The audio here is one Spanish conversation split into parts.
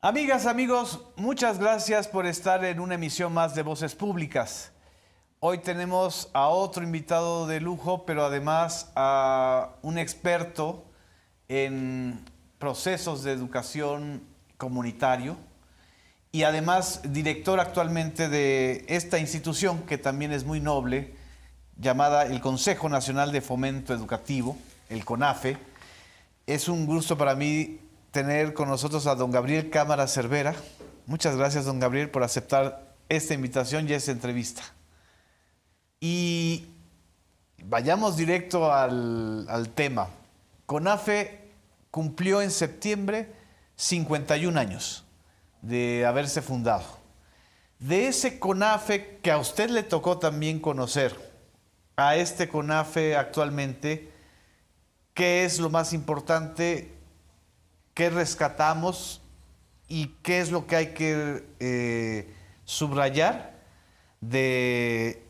Amigas, amigos, muchas gracias por estar en una emisión más de Voces Públicas. Hoy tenemos a otro invitado de lujo, pero además a un experto en procesos de educación comunitario y además director actualmente de esta institución que también es muy noble, llamada el Consejo Nacional de Fomento Educativo, el CONAFE. Es un gusto para mí tener con nosotros a don Gabriel Cámara Cervera. Muchas gracias, don Gabriel, por aceptar esta invitación y esta entrevista. Y vayamos directo al tema. CONAFE cumplió en septiembre 51 años de haberse fundado. De ese CONAFE que a usted le tocó también conocer, a este CONAFE actualmente, ¿qué es lo más importante? ¿Qué rescatamos y qué es lo que hay que subrayar de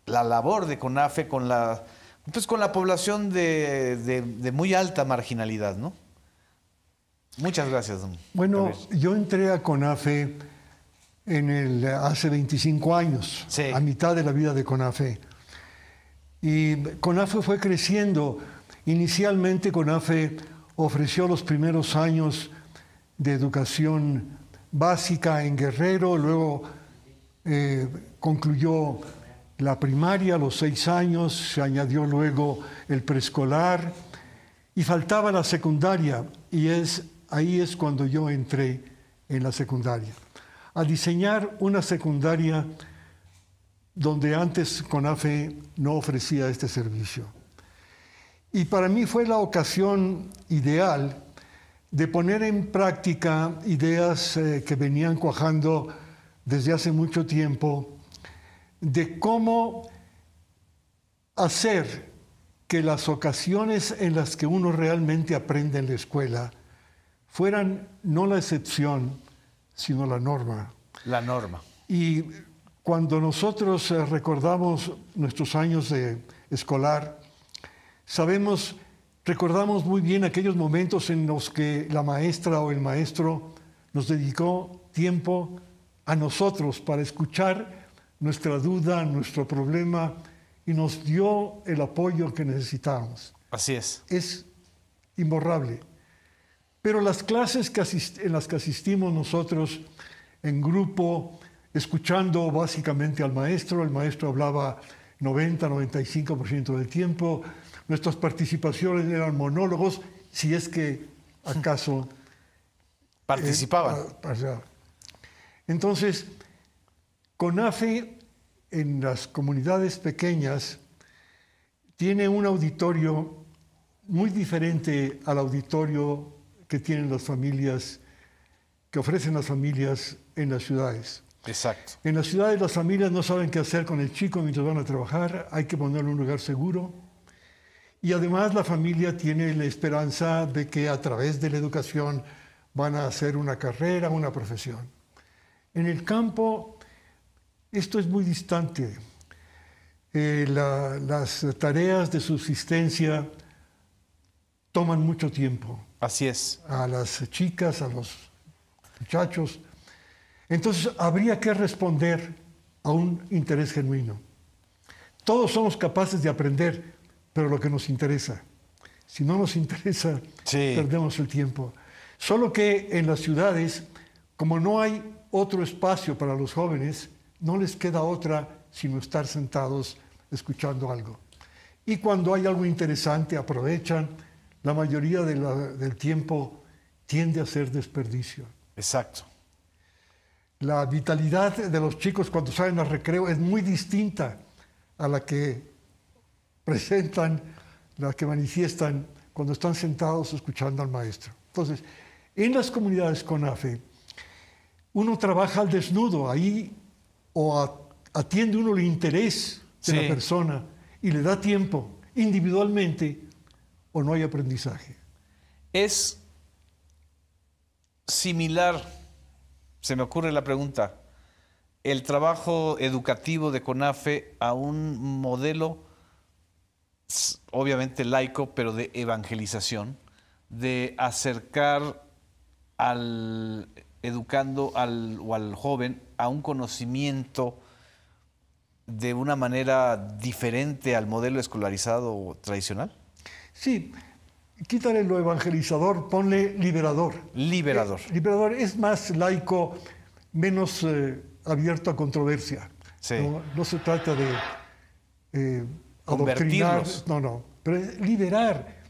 la labor de CONAFE con la población de muy alta marginalidad, ¿no? Muchas gracias, don Bueno, Gabriel. yo entré a CONAFE hace 25 años, Sí. a mitad de la vida de CONAFE. Y CONAFE fue creciendo. Inicialmente CONAFE ofreció los primeros años de educación básica en Guerrero, luego concluyó la primaria a los 6 años, se añadió luego el preescolar y faltaba la secundaria, y ahí es cuando yo entré en la secundaria, a diseñar una secundaria donde antes CONAFE no ofrecía este servicio. Y para mí fue la ocasión ideal de poner en práctica ideas que venían cuajando desde hace mucho tiempo, de cómo hacer que las ocasiones en las que uno realmente aprende en la escuela fueran no la excepción, sino la norma. La norma. Y cuando nosotros recordamos nuestros años de escolar, recordamos muy bien aquellos momentos en los que la maestra o el maestro nos dedicó tiempo a nosotros para escuchar nuestra duda, nuestro problema, y nos dio el apoyo que necesitábamos. Así es. Es imborrable. Pero las clases en las que asistimos nosotros en grupo, escuchando básicamente al maestro, el maestro hablaba 90-95% del tiempo, nuestras participaciones eran monólogos, si es que acaso participaban. Entonces, CONAFE en las comunidades pequeñas tiene un auditorio muy diferente al auditorio que tienen las familias, que ofrecen las familias en las ciudades. Exacto. En las ciudades las familias no saben qué hacer con el chico mientras van a trabajar, hay que ponerlo en un lugar seguro. Y además la familia tiene la esperanza de que a través de la educación van a hacer una carrera, una profesión. En el campo esto es muy distante. Las tareas de subsistencia toman mucho tiempo. Así es. A las chicas, a los muchachos. Entonces habría que responder a un interés genuino. Todos somos capaces de aprender, pero lo que nos interesa. Si no nos interesa, sí, perdemos el tiempo. Solo que en las ciudades, como no hay otro espacio para los jóvenes, no les queda otra sino estar sentados escuchando algo. Y cuando hay algo interesante, aprovechan. La mayoría del tiempo tiende a ser desperdicio. Exacto. La vitalidad de los chicos cuando salen al recreo es muy distinta a la que presentan, la que manifiestan cuando están sentados escuchando al maestro. Entonces, en las comunidades CONAFE, uno trabaja al desnudo, ahí o atiende uno el interés de la persona y le da tiempo individualmente, o no hay aprendizaje. Es similar, se me ocurre la pregunta, el trabajo educativo de CONAFE a un modelo, obviamente laico, pero de evangelización, de acercar al educando o al joven a un conocimiento de una manera diferente al modelo escolarizado tradicional? Sí, quítale lo evangelizador, ponle liberador. Liberador. Liberador es más laico, menos abierto a controversia. Sí. No se trata de adoctrinar, Convertirlos. no, pero liberar,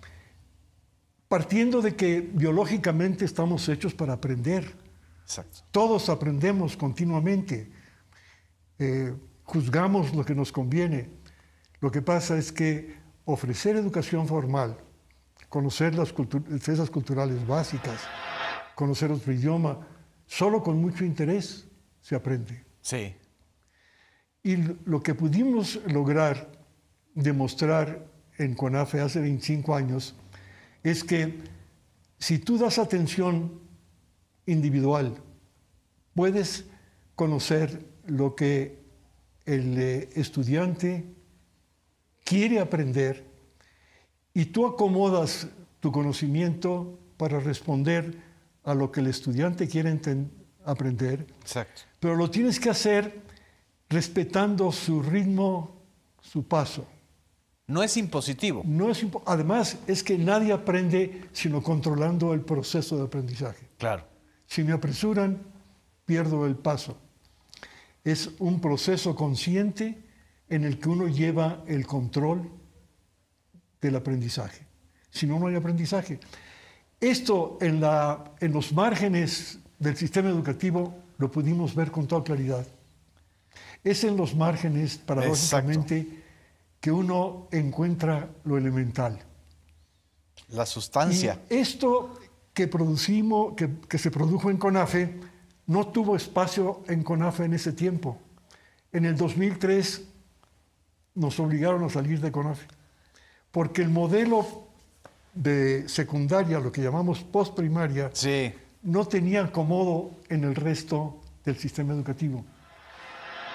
partiendo de que biológicamente estamos hechos para aprender. Exacto. Todos aprendemos continuamente, juzgamos lo que nos conviene. Lo que pasa es que ofrecer educación formal, conocer las defensas culturales básicas, conocer otro idioma, solo con mucho interés se aprende. Sí. Y lo que pudimos lograr demostrar en CONAFE hace 25 años es que si tú das atención individual, puedes conocer lo que el estudiante quiere aprender y tú acomodas tu conocimiento para responder a lo que el estudiante quiere aprender, Exacto. pero lo tienes que hacer respetando su ritmo, su paso. No es impositivo. No es Además, es que nadie aprende sino controlando el proceso de aprendizaje. Claro. Si me apresuran, pierdo el paso. Es un proceso consciente en el que uno lleva el control del aprendizaje. Si no, no hay aprendizaje. Esto en los márgenes del sistema educativo lo pudimos ver con toda claridad. Es en los márgenes, paradójicamente, Exacto. que uno encuentra lo elemental. La sustancia. Y esto que producimos, que se produjo en CONAFE, no tuvo espacio en CONAFE en ese tiempo. En el 2003 nos obligaron a salir de CONAFE, porque el modelo de secundaria, lo que llamamos postprimaria, Sí. no tenía acomodo en el resto del sistema educativo.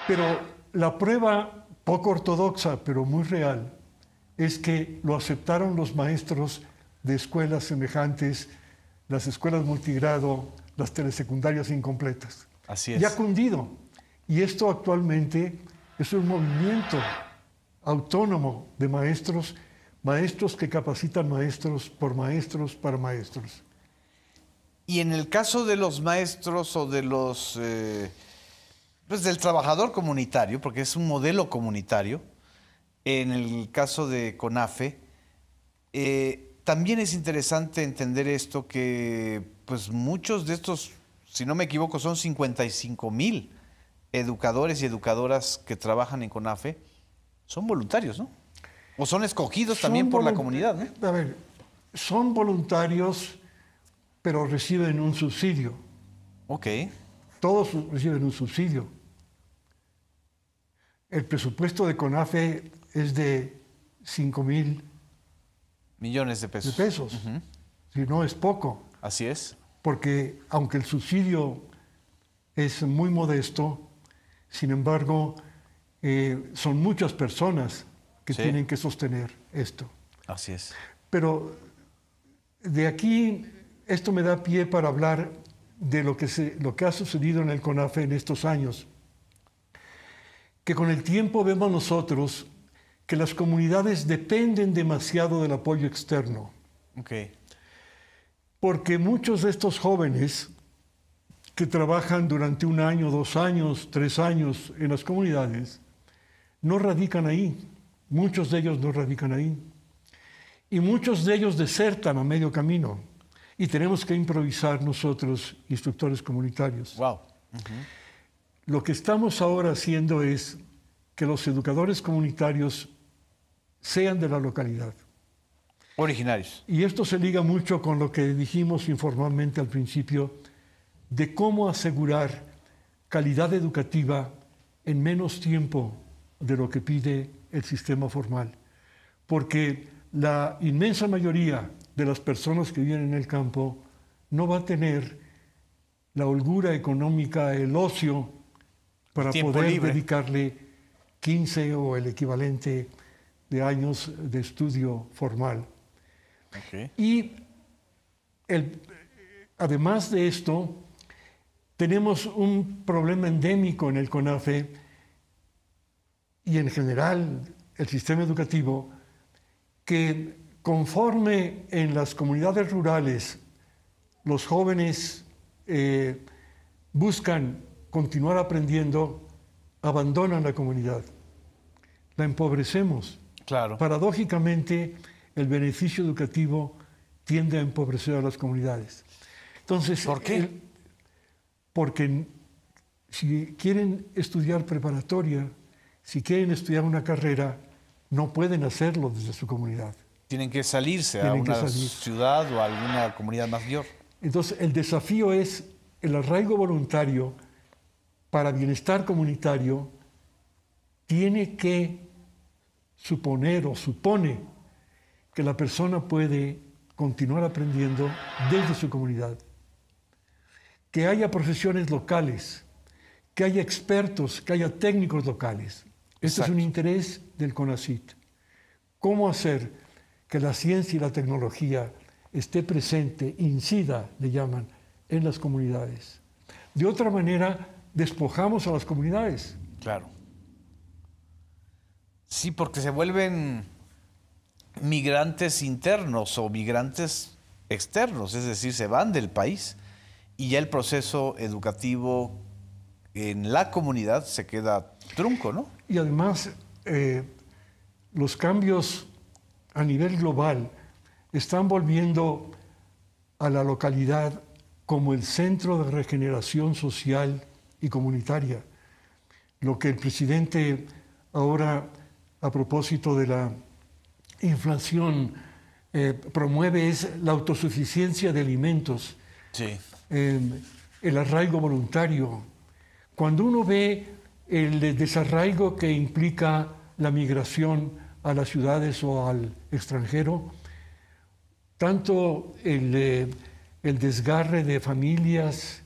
Pero la prueba poco ortodoxa, pero muy real, es que lo aceptaron los maestros de escuelas semejantes, las escuelas multigrado, las telesecundarias incompletas. Así es. Ya ha cundido. Y esto actualmente es un movimiento autónomo de maestros, maestros que capacitan maestros para maestros. Y en el caso de los maestros o de los, pues del trabajador comunitario, porque es un modelo comunitario, en el caso de CONAFE, también es interesante entender esto que pues muchos de estos, si no me equivoco, son 55,000 educadores y educadoras que trabajan en CONAFE, son voluntarios, ¿no? O son escogidos también por la comunidad, ¿no? A ver, son voluntarios, pero reciben un subsidio. Ok. Todos reciben un subsidio. El presupuesto de CONAFE es de 5,000 millones de pesos. Ujú. Si no es poco, Así es. porque aunque el subsidio es muy modesto, sin embargo, son muchas personas que Sí. tienen que sostener esto. Así es. Pero de aquí, esto me da pie para hablar de lo que ha sucedido en el CONAFE en estos años. Que con el tiempo vemos nosotros que las comunidades dependen demasiado del apoyo externo. Ok. Porque muchos de estos jóvenes que trabajan durante 1 año, 2 años, 3 años en las comunidades, no radican ahí. Muchos de ellos no radican ahí. Y muchos de ellos desertan a medio camino. Y tenemos que improvisar nosotros, instructores comunitarios. Wow. Lo que estamos ahora haciendo es que los educadores comunitarios sean de la localidad. Originarios. Y esto se liga mucho con lo que dijimos informalmente al principio de cómo asegurar calidad educativa en menos tiempo de lo que pide el sistema formal. Porque la inmensa mayoría de las personas que viven en el campo no va a tener la holgura económica, el ocio, para Tiempo poder libre. dedicarle 15 o el equivalente de años de estudio formal. Ok. Y además de esto, tenemos un problema endémico en el CONAFE y en general el sistema educativo, que conforme en las comunidades rurales los jóvenes buscan continuar aprendiendo, abandonan la comunidad, la empobrecemos. Claro. Paradójicamente, el beneficio educativo tiende a empobrecer a las comunidades. Entonces, ¿por qué? Porque si quieren estudiar preparatoria, si quieren estudiar una carrera, no pueden hacerlo desde su comunidad. Tienen que salirse a una ciudad o a alguna comunidad mayor. Entonces, el desafío es el arraigo voluntario para bienestar comunitario. Tiene que suponer o supone que la persona puede continuar aprendiendo desde su comunidad. Que haya profesiones locales, que haya expertos, que haya técnicos locales. Este es un interés del CONACYT. ¿Cómo hacer que la ciencia y la tecnología esté presente, incida, le llaman, en las comunidades? De otra manera, despojamos a las comunidades. Claro. Sí, porque se vuelven migrantes internos o migrantes externos, es decir, se van del país y ya el proceso educativo en la comunidad se queda trunco, ¿no? Y además, los cambios a nivel global están volviendo a la localidad como el centro de regeneración social y comunitaria. Lo que el presidente ahora, a propósito de la inflación, promueve es la autosuficiencia de alimentos, sí. El arraigo voluntario. Cuando uno ve el desarraigo que implica la migración a las ciudades o al extranjero, tanto el desgarre de familias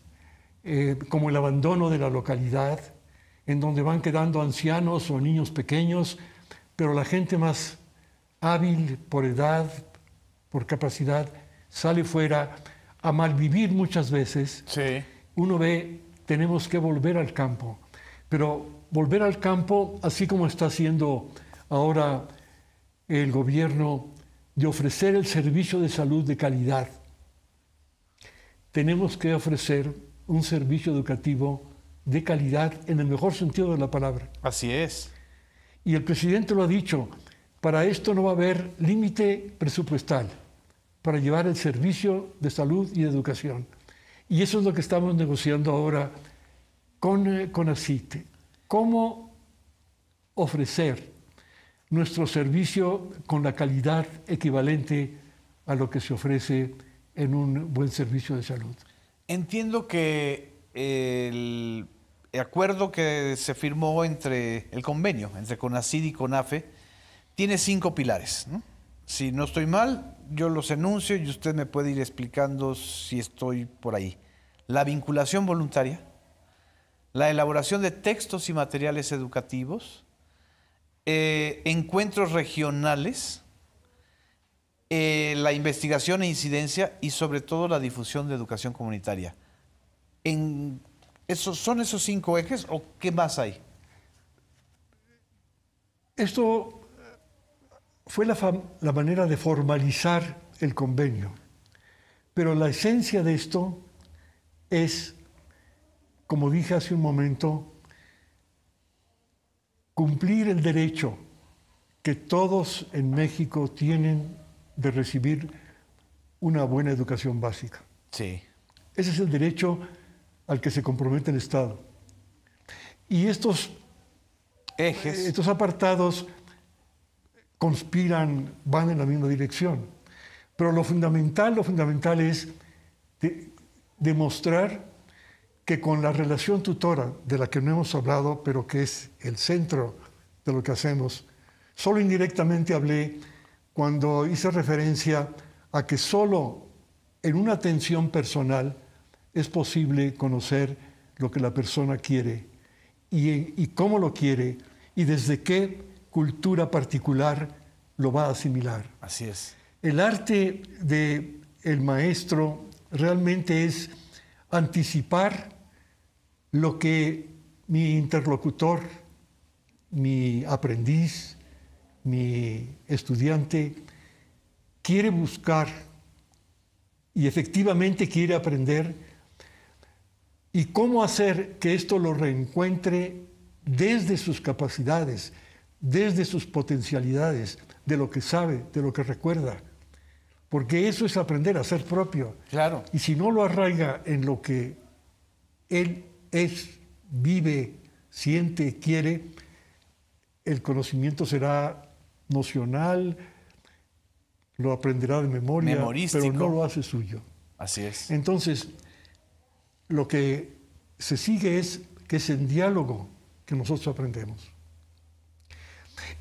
como el abandono de la localidad, en donde van quedando ancianos o niños pequeños, pero la gente más hábil por edad, por capacidad, sale fuera a malvivir muchas veces. Sí. Uno ve, tenemos que volver al campo, pero volver al campo, así como está haciendo ahora el gobierno, de ofrecer el servicio de salud de calidad. Tenemos que ofrecer un servicio educativo de calidad en el mejor sentido de la palabra. Así es. Y el presidente lo ha dicho, para esto no va a haber límite presupuestal para llevar el servicio de salud y de educación. Y eso es lo que estamos negociando ahora con ACITE. ¿Cómo ofrecer nuestro servicio con la calidad equivalente a lo que se ofrece en un buen servicio de salud? Entiendo que el acuerdo que se firmó entre el convenio entre CONACYT y CONAFE tiene 5 pilares, ¿no? Si no estoy mal, yo los enuncio y usted me puede ir explicando si estoy por ahí. La vinculación voluntaria, la elaboración de textos y materiales educativos, encuentros regionales, la investigación e incidencia y sobre todo la difusión de educación comunitaria. ¿Son esos 5 ejes o qué más hay? Esto fue la manera de formalizar el convenio, pero la esencia de esto es, como dije hace un momento, cumplir el derecho que todos en México tienen de recibir una buena educación básica. Sí. Ese es el derecho al que se compromete el Estado. Y estos ejes, estos apartados conspiran, van en la misma dirección. Pero lo fundamental es demostrar que con la relación tutora, de la que no hemos hablado, pero que es el centro de lo que hacemos, solo indirectamente hablé cuando hice referencia a que solo en una atención personal es posible conocer lo que la persona quiere y cómo lo quiere y desde qué cultura particular lo va a asimilar. Así es. El arte del maestro realmente es anticipar lo que mi interlocutor, mi aprendiz, mi estudiante quiere buscar y efectivamente quiere aprender, y cómo hacer que esto lo reencuentre desde sus capacidades, desde sus potencialidades, de lo que sabe, de lo que recuerda. Porque eso es aprender a ser propio. Claro. Y si no lo arraiga en lo que él es, vive, siente, quiere, el conocimiento será nocional, lo aprenderá de memoria, pero no lo hace suyo. Así es. Entonces, lo que se sigue es que es en diálogo que nosotros aprendemos.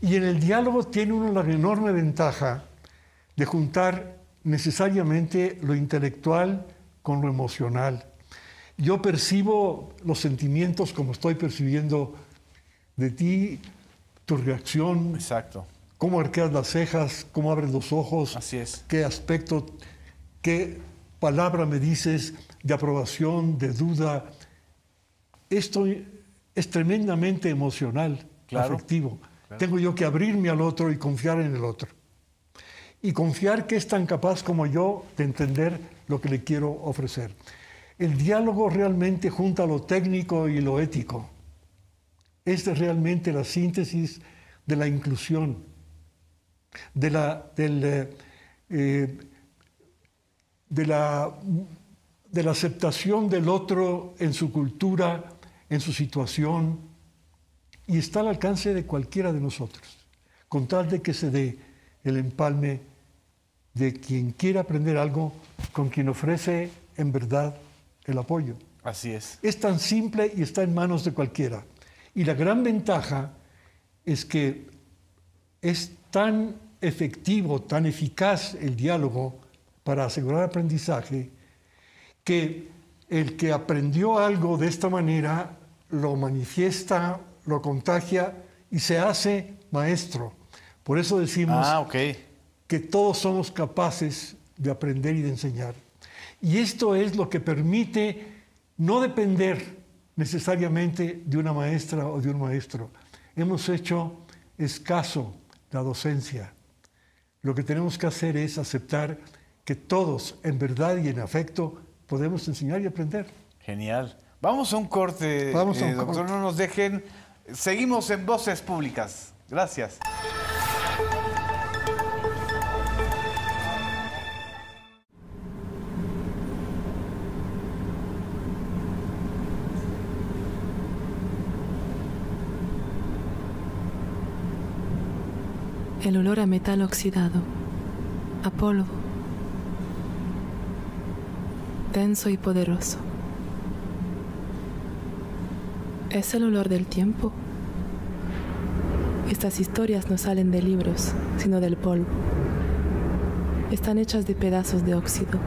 Y en el diálogo tiene uno la enorme ventaja de juntar necesariamente lo intelectual con lo emocional. Yo percibo los sentimientos como estoy percibiendo de ti, tu reacción. Exacto. Cómo arqueas las cejas, cómo abres los ojos. Así es. Qué aspecto, qué palabra me dices de aprobación, de duda. Esto es tremendamente emocional, claro, afectivo. Claro. Tengo yo que abrirme al otro y confiar en el otro. Y confiar que es tan capaz como yo de entender lo que le quiero ofrecer. El diálogo realmente junta lo técnico y lo ético. Es realmente la síntesis de la inclusión, de la aceptación del otro en su cultura, en su situación, y está al alcance de cualquiera de nosotros, con tal de que se dé el empalme de quien quiere aprender algo con quien ofrece en verdad el apoyo. Así es. Es tan simple y está en manos de cualquiera. Y la gran ventaja es que es tan efectivo, tan eficaz el diálogo para asegurar aprendizaje, que el que aprendió algo de esta manera lo manifiesta, lo contagia y se hace maestro. Por eso decimos que todos somos capaces de aprender y de enseñar. Y esto es lo que permite no depender necesariamente de una maestra o de un maestro. Hemos hecho escaso la docencia. Lo que tenemos que hacer es aceptar que todos, en verdad y en afecto, podemos enseñar y aprender. Genial. Vamos a un corte, doctor, no nos dejen. Seguimos en Voces Públicas. Gracias. El olor a metal oxidado, a polvo, denso y poderoso. Es el olor del tiempo. Estas historias no salen de libros, sino del polvo. Están hechas de pedazos de óxido.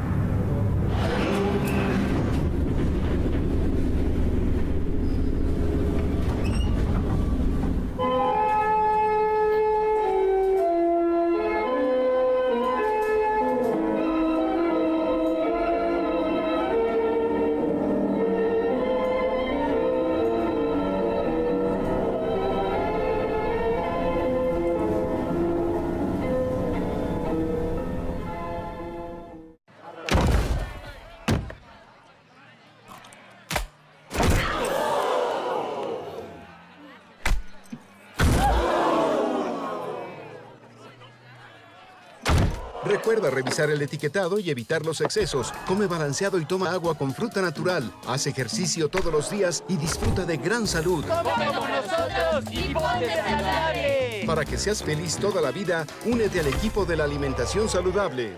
Recuerda revisar el etiquetado y evitar los excesos. Come balanceado y toma agua con fruta natural. Haz ejercicio todos los días y disfruta de gran salud. ¡Come como nosotros y ponte saludable! Para que seas feliz toda la vida, únete al equipo de la alimentación saludable.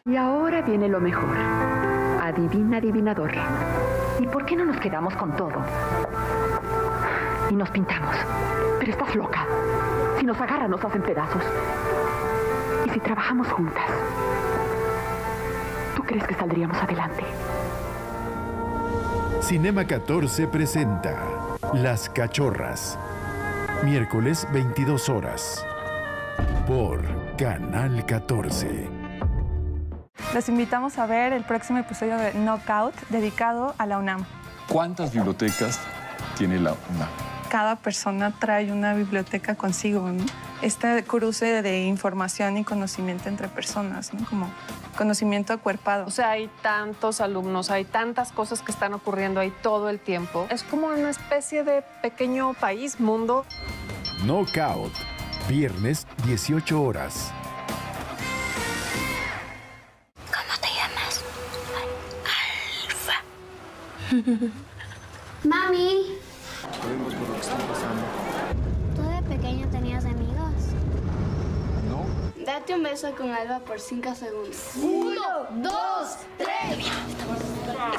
Y ahora viene lo mejor. Adivina, adivinador. ¿Y por qué no nos quedamos con todo? Y nos pintamos. Pero estás loca. Si nos agarran, nos hacen pedazos. ¿Y si trabajamos juntas? ¿Tú crees que saldríamos adelante? Cinema 14 presenta Las Cachorras. Miércoles 22 horas. Por Canal 14. Los invitamos a ver el próximo episodio de Knockout dedicado a la UNAM. ¿Cuántas bibliotecas tiene la UNAM? Cada persona trae una biblioteca consigo, ¿no? Este cruce de información y conocimiento entre personas, ¿no? Como conocimiento acuerpado. O sea, hay tantos alumnos, hay tantas cosas que están ocurriendo ahí todo el tiempo. Es como una especie de pequeño país, mundo. Knockout, viernes, 18 horas. ¿Cómo te llamas? Alfa. Mami. ¿Tú de pequeño tenías amigos? No. Date un beso con Alba por 5 segundos. 1, 2, 3.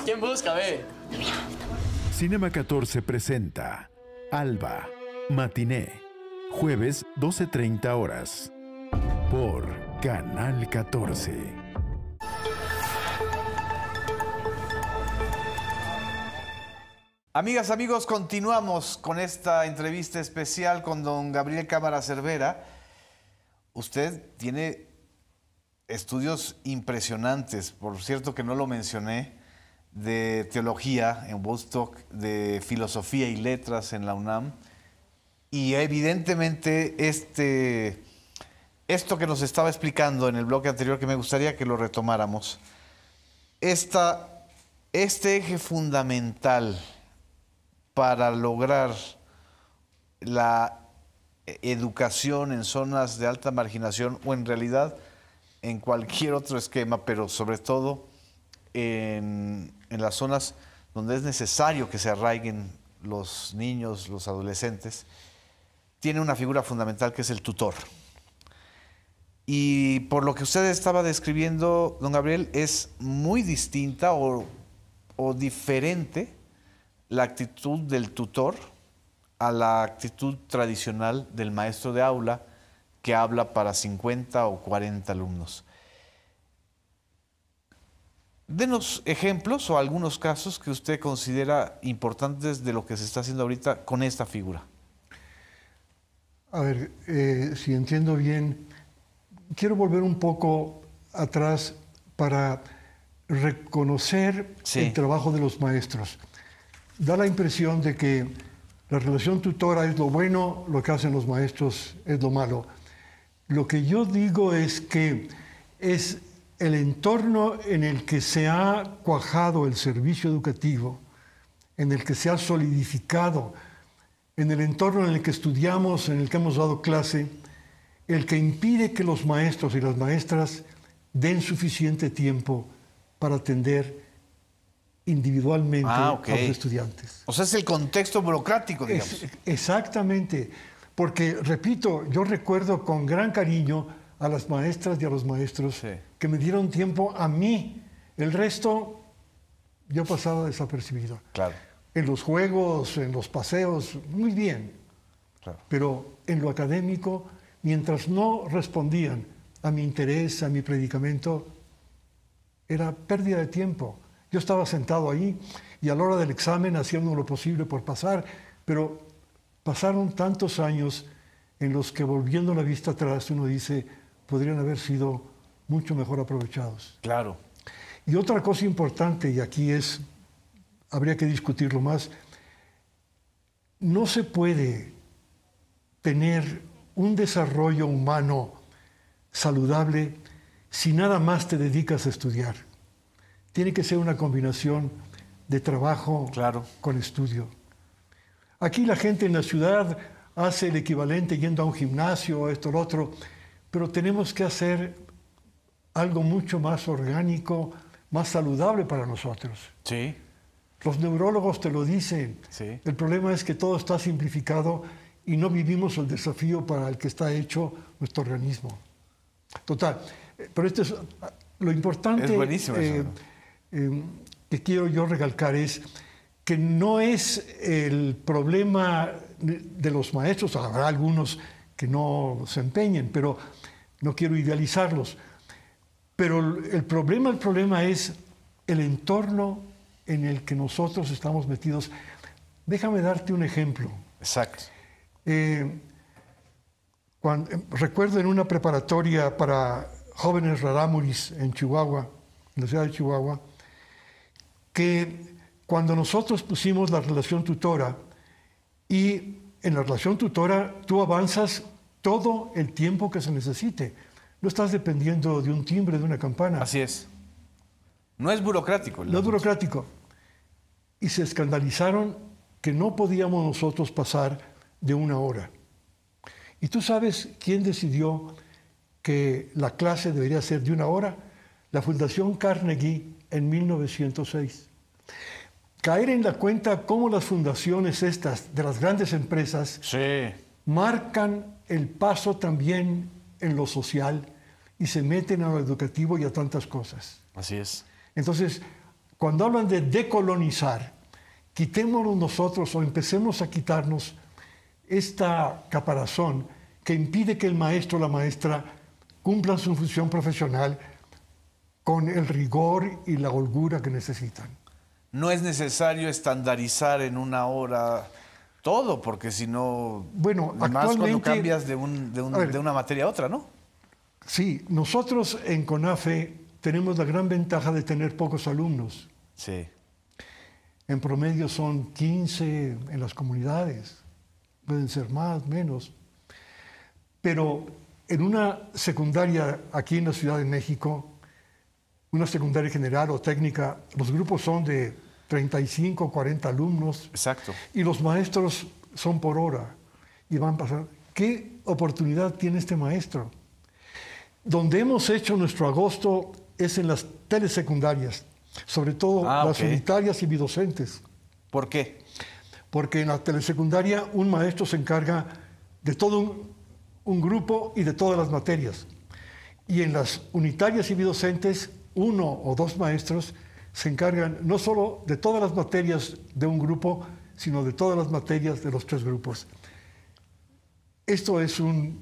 ¿Quién busca, ve? Cinema 14 presenta Alba, Matiné, jueves 12:30 horas, por Canal 14. Amigas, amigos, continuamos con esta entrevista especial con don Gabriel Cámara Cervera. Usted tiene estudios impresionantes, por cierto que no lo mencioné, de teología en Woodstock, de filosofía y letras en la UNAM. Y evidentemente esto que nos estaba explicando en el bloque anterior, que me gustaría que lo retomáramos, este eje fundamental para lograr la educación en zonas de alta marginación o en realidad en cualquier otro esquema, pero sobre todo en las zonas donde es necesario que se arraiguen los niños, los adolescentes, tiene una figura fundamental que es el tutor. Y por lo que usted estaba describiendo, don Gabriel, es muy distinta o diferente la actitud del tutor a la actitud tradicional del maestro de aula que habla para 50 o 40 alumnos. Denos ejemplos o algunos casos que usted considera importantes de lo que se está haciendo ahorita con esta figura. A ver, si entiendo bien, quiero volver un poco atrás para reconocer el trabajo de los maestros. Da la impresión de que la relación tutora es lo bueno, lo que hacen los maestros es lo malo. Lo que yo digo es que es el entorno en el que se ha cuajado el servicio educativo, en el que se ha solidificado, en el entorno en el que estudiamos, en el que hemos dado clase, el que impide que los maestros y las maestras den suficiente tiempo para atender individualmente a los estudiantes. O sea, es el contexto burocrático, digamos. Exactamente, porque, repito, yo recuerdo con gran cariño a las maestras y a los maestros que me dieron tiempo a mí. El resto, yo pasaba desapercibido. Claro. En los juegos, en los paseos, muy bien. Claro. Pero en lo académico, mientras no respondían a mi interés, a mi predicamento, era pérdida de tiempo. Yo estaba sentado ahí y a la hora del examen haciendo lo posible por pasar, pero pasaron tantos años en los que, volviendo la vista atrás, uno dice, podrían haber sido mucho mejor aprovechados. Claro. Y otra cosa importante, y aquí habría que discutirlo más, no se puede tener un desarrollo humano saludable si nada más te dedicas a estudiar. Tiene que ser una combinación de trabajo con estudio. Aquí la gente en la ciudad hace el equivalente yendo a un gimnasio, esto, lo otro, pero tenemos que hacer algo mucho más orgánico, más saludable para nosotros. Sí. Los neurólogos te lo dicen. Sí. El problema es que todo está simplificado y no vivimos el desafío para el que está hecho nuestro organismo. Total, pero esto es lo importante. Es buenísimo eso, ¿no? Que quiero yo recalcar es que no es el problema de los maestros, habrá algunos que no se empeñen, pero no quiero idealizarlos. Pero el problema es el entorno en el que nosotros estamos metidos. Déjame darte un ejemplo. Exacto. Recuerdo en una preparatoria para jóvenes rarámuris en Chihuahua, en la ciudad de Chihuahua, que cuando nosotros pusimos la relación tutora, y en la relación tutora tú avanzas todo el tiempo que se necesite. No estás dependiendo de un timbre, de una campana. Así es. No es burocrático. No es burocrático. Y se escandalizaron que no podíamos nosotros pasar de 1 hora. ¿Y tú sabes quién decidió que la clase debería ser de 1 hora? La Fundación Carnegie en 1906. Caer en la cuenta cómo las fundaciones estas de las grandes empresas marcan el paso también en lo social y se meten a lo educativo y a tantas cosas. Así es. Entonces, cuando hablan de decolonizar, quitémonos nosotros o empecemos a quitarnos esta caparazón que impide que el maestro o la maestra cumplan su función profesional con el rigor y la holgura que necesitan. No es necesario estandarizar en 1 hora todo, porque si no, bueno, más actualmente, cuando cambias de una materia a otra, ¿no? Sí, nosotros en CONAFE tenemos la gran ventaja de tener pocos alumnos. Sí. En promedio son 15 en las comunidades, pueden ser más, menos. Pero en una secundaria aquí en la Ciudad de México, una secundaria general o técnica, los grupos son de 35, 40 alumnos. Exacto. Y los maestros son por hora. Y van a pasar. ¿Qué oportunidad tiene este maestro? Donde hemos hecho nuestro agosto es en las telesecundarias, sobre todo las unitarias y bidocentes. ¿Por qué? Porque en la telesecundaria un maestro se encarga de todo un grupo y de todas las materias. Y en las unitarias y bidocentes, 1 o 2 maestros se encargan no solo de todas las materias de un grupo, sino de todas las materias de los 3 grupos. Esto es un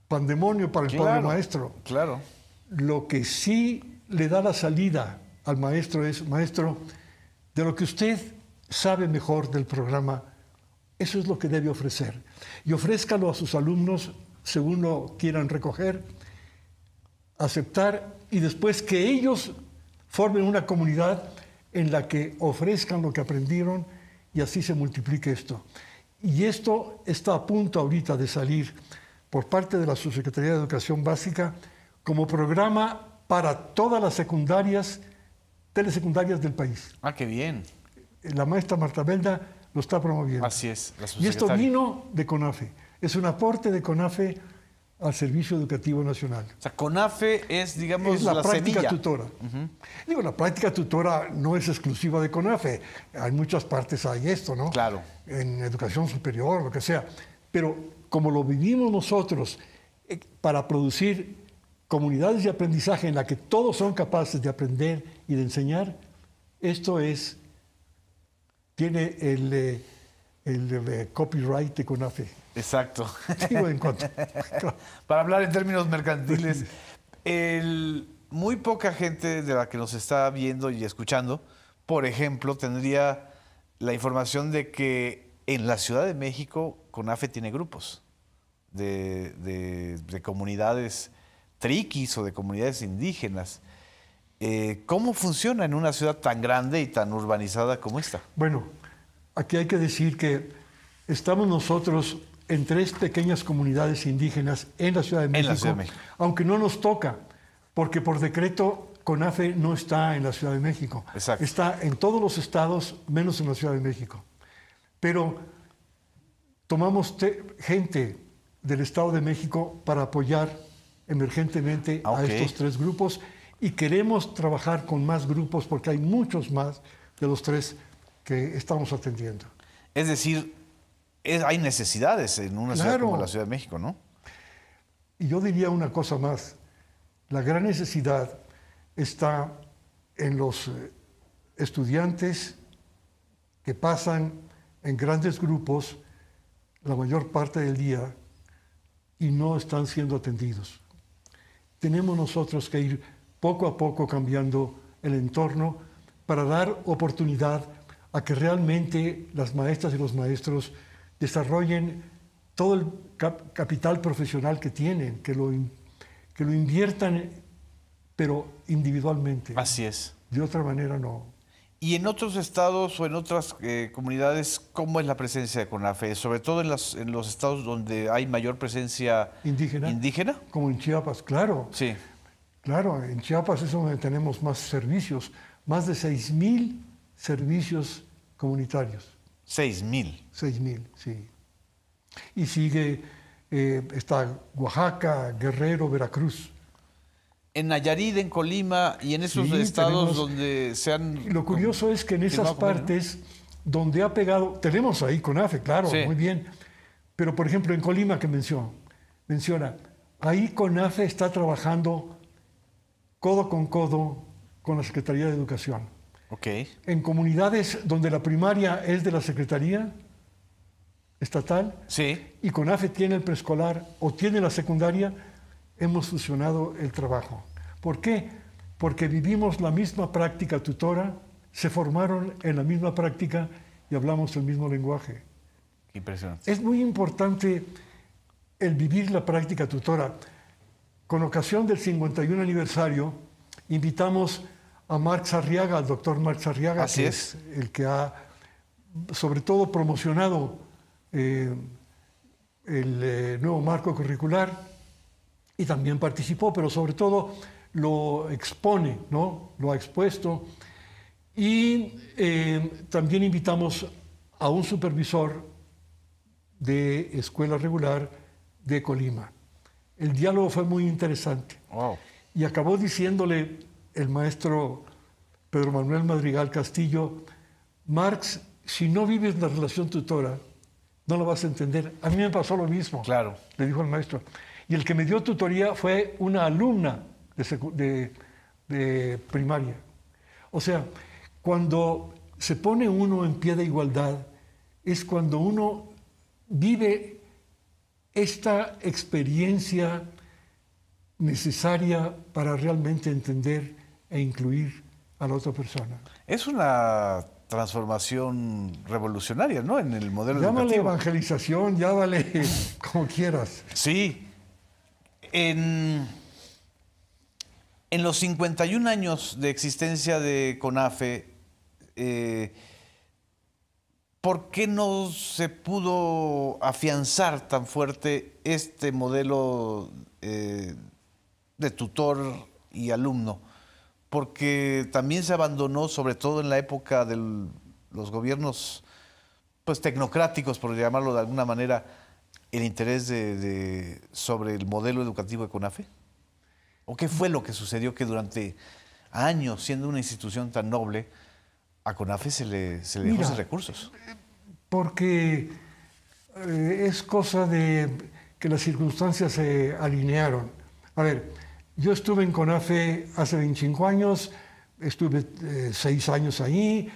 pandemonio para el pobre maestro. Claro. Lo que sí le da la salida al maestro es, maestro, de lo que usted sabe mejor del programa, eso es lo que debe ofrecer. Y ofrézcalo a sus alumnos según lo quieran recoger, aceptar, y después que ellos formen una comunidad en la que ofrezcan lo que aprendieron y así se multiplique esto. Y esto está a punto ahorita de salir por parte de la Subsecretaría de Educación Básica como programa para todas las secundarias, telesecundarias del país. Ah, qué bien. La maestra Marta Belda lo está promoviendo. Así es. Y esto vino de CONAFE. Es un aporte de CONAFE al Servicio Educativo Nacional. O sea, CONAFE es, digamos, es la práctica semilla. tutora. Digo, la práctica tutora no es exclusiva de CONAFE. Hay muchas partes, hay esto, ¿no? Claro. En educación superior, lo que sea. Pero como lo vivimos nosotros para producir comunidades de aprendizaje en las que todos son capaces de aprender y de enseñar, esto tiene el copyright de CONAFE. Exacto. Digo, en cuanto. Para hablar en términos mercantiles, muy poca gente de la que nos está viendo y escuchando, por ejemplo, tendría la información de que en la Ciudad de México CONAFE tiene grupos de comunidades triquis o de comunidades indígenas. ¿Cómo funciona en una ciudad tan grande y tan urbanizada como esta? Bueno, aquí hay que decir que estamos nosotros en 3 pequeñas comunidades indígenas en la Ciudad de México, aunque no nos toca, porque por decreto CONAFE no está en la Ciudad de México. Exacto. Está en todos los estados, menos en la Ciudad de México. Pero tomamos gente del Estado de México para apoyar emergentemente a estos 3 grupos y queremos trabajar con más grupos porque hay muchos más de los 3 que estamos atendiendo. Es decir, hay necesidades en una ciudad como la Ciudad de México, ¿no? Y yo diría una cosa más. La gran necesidad está en los estudiantes que pasan en grandes grupos la mayor parte del día y no están siendo atendidos. Tenemos nosotros que ir poco a poco cambiando el entorno para dar oportunidad a que realmente las maestras y los maestros desarrollen todo el capital profesional que tienen, que lo inviertan pero individualmente. Así es. De otra manera no. ¿Y en otros estados o en otras comunidades, cómo es la presencia de CONAFE? Sobre todo en los estados donde hay mayor presencia indígena. Como en Chiapas, claro. Sí. Claro, en Chiapas es donde tenemos más servicios, más de 6,000 servicios comunitarios. 6,000. 6,000, sí. Y sigue, está Oaxaca, Guerrero, Veracruz. En Nayarit, en Colima y en esos estados donde se han... Lo curioso es que en esas partes donde ha pegado, tenemos ahí CONAFE, claro, muy bien, pero por ejemplo en Colima que menciona, ahí CONAFE está trabajando codo con la Secretaría de Educación. Okay. En comunidades donde la primaria es de la Secretaría Estatal y CONAFE tiene el preescolar o tiene la secundaria, hemos fusionado el trabajo. ¿Por qué? Porque vivimos la misma práctica tutora, se formaron en la misma práctica y hablamos el mismo lenguaje. Impresionante. Es muy importante el vivir la práctica tutora. Con ocasión del 51 aniversario, invitamos a Marx Arriaga, al doctor Marx Arriaga, que es el que ha, sobre todo, promocionado el nuevo marco curricular, y también participó, pero sobre todo lo expone, ¿no? Lo ha expuesto. Y también invitamos a un supervisor de escuela regular de Colima. El diálogo fue muy interesante. Wow. Y acabó diciéndole el maestro Pedro Manuel Madrigal Castillo, Marx, si no vives la relación tutora, no la vas a entender. A mí me pasó lo mismo, claro, le dijo el maestro. Y el que me dio tutoría fue una alumna de primaria. O sea, cuando se pone uno en pie de igualdad, es cuando uno vive esta experiencia necesaria para realmente entender e incluir a la otra persona. Es una transformación revolucionaria, ¿no? En el modelo educativo. Llámale evangelización, llámale como quieras. Sí. En los 51 años de existencia de CONAFE, ¿por qué no se pudo afianzar tan fuerte este modelo de tutor y alumno? Porque también se abandonó, sobre todo en la época de los gobiernos pues, tecnocráticos, por llamarlo de alguna manera, el interés sobre el modelo educativo de CONAFE. ¿O qué fue lo que sucedió que durante años, siendo una institución tan noble, a CONAFE se le dejó sin recursos? Porque es cosa de que las circunstancias se alinearon. A ver, yo estuve en CONAFE hace 25 años, estuve 6 años ahí,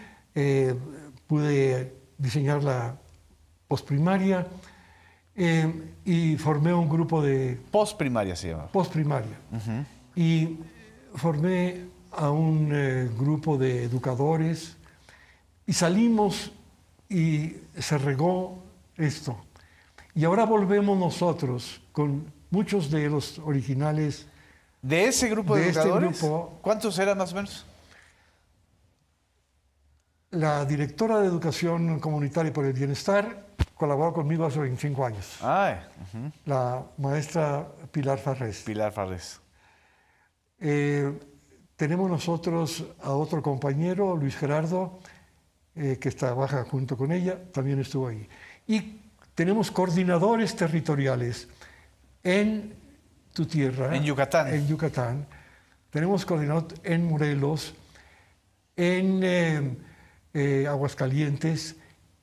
pude diseñar la postprimaria y formé un grupo de... Postprimaria se llama. Postprimaria. Y formé a un grupo de educadores y salimos y se regó esto. Y ahora volvemos nosotros con muchos de los originales. ¿De ese grupo de educadores? Este grupo, ¿cuántos eran más o menos? La directora de Educación Comunitaria por el Bienestar colaboró conmigo hace 25 años. La maestra Pilar Farrés. Pilar Farrés. Tenemos nosotros a otro compañero, Luis Gerardo, que trabaja junto con ella, también estuvo ahí. Y tenemos coordinadores territoriales en tu tierra. En Yucatán. En Yucatán. Tenemos coordinadores en Morelos, en Aguascalientes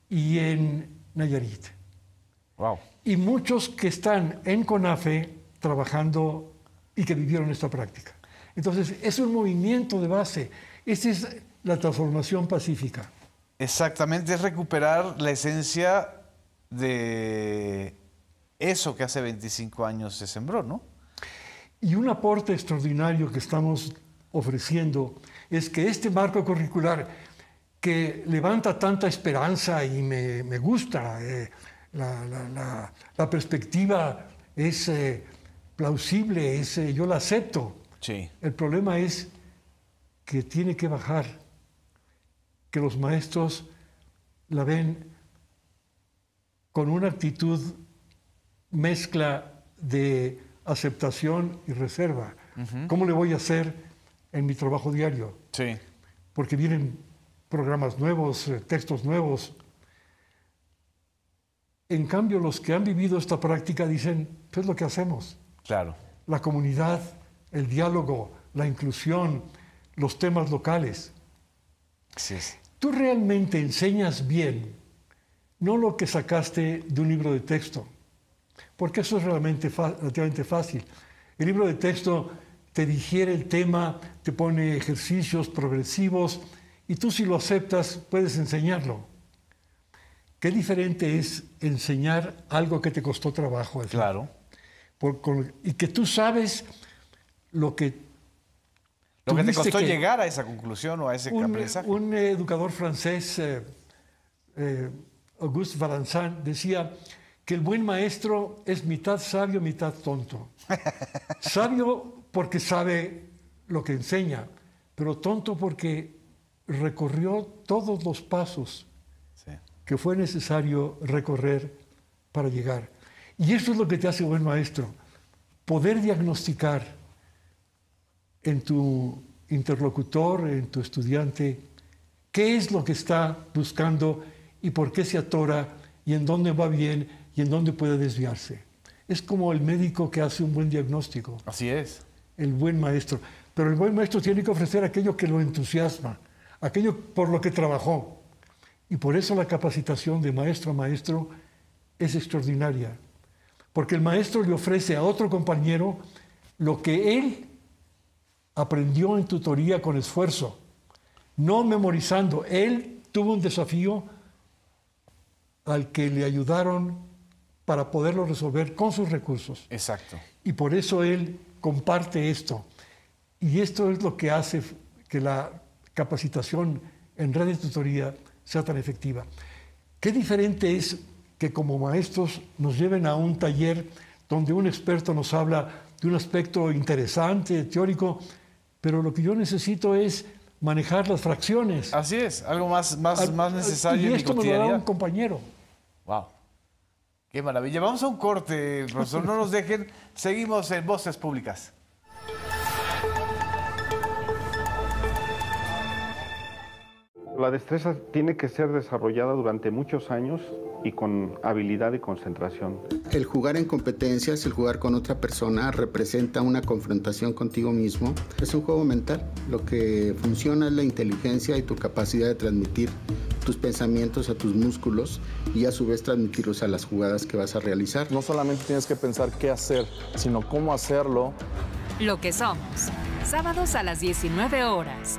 y en Nayarit. Wow. Y muchos que están en CONAFE trabajando y que vivieron esta práctica. Entonces, es un movimiento de base. Esta es la transformación pacífica. Exactamente, es recuperar la esencia de eso que hace 25 años se sembró, ¿no? Y un aporte extraordinario que estamos ofreciendo es que este marco curricular que levanta tanta esperanza y me gusta, la perspectiva es plausible, yo la acepto, Sí. El problema es que tiene que bajar, que los maestros la ven con una actitud mezcla de aceptación y reserva. ¿Cómo le voy a hacer en mi trabajo diario? Sí. Porque vienen programas nuevos, textos nuevos. En cambio, los que han vivido esta práctica dicen, ¿qué es lo que hacemos? Claro. La comunidad, el diálogo, la inclusión, los temas locales. Sí. Tú realmente enseñas bien, no lo que sacaste de un libro de texto, porque eso es relativamente fácil. El libro de texto te digiere el tema, te pone ejercicios progresivos, y tú si lo aceptas puedes enseñarlo. Qué diferente es enseñar algo que te costó trabajo. Claro. Y que tú sabes lo que te costó llegar a esa conclusión o a ese aprendizaje. Un educador francés, Auguste Valençon, decía que el buen maestro es mitad sabio, mitad tonto. Sabio porque sabe lo que enseña, pero tonto porque recorrió todos los pasos que fue necesario recorrer para llegar. Y eso es lo que te hace buen maestro, poder diagnosticar en tu interlocutor, en tu estudiante, qué es lo que está buscando y por qué se atora y en dónde va bien y en dónde puede desviarse. Es como el médico que hace un buen diagnóstico. Así es. El buen maestro. Pero el buen maestro tiene que ofrecer aquello que lo entusiasma, aquello por lo que trabajó. Y por eso la capacitación de maestro a maestro es extraordinaria. Porque el maestro le ofrece a otro compañero lo que él aprendió en tutoría con esfuerzo, no memorizando. Él tuvo un desafío al que le ayudaron para poderlo resolver con sus recursos. Exacto. Y por eso él comparte esto. Y esto es lo que hace que la capacitación en red de tutoría sea tan efectiva. Qué diferente es que como maestros nos lleven a un taller donde un experto nos habla de un aspecto interesante, teórico, pero lo que yo necesito es manejar las fracciones. Así es, algo más necesario. Y esto me lo da un compañero. Wow. Qué maravilla. Vamos a un corte, profesor, no nos dejen. Seguimos en Voces Públicas. La destreza tiene que ser desarrollada durante muchos años y con habilidad y concentración. El jugar en competencias, el jugar con otra persona, representa una confrontación contigo mismo. Es un juego mental. Lo que funciona es la inteligencia y tu capacidad de transmitir tus pensamientos a tus músculos y a su vez transmitirlos a las jugadas que vas a realizar. No solamente tienes que pensar qué hacer, sino cómo hacerlo. Lo que somos. Sábados a las 19 horas.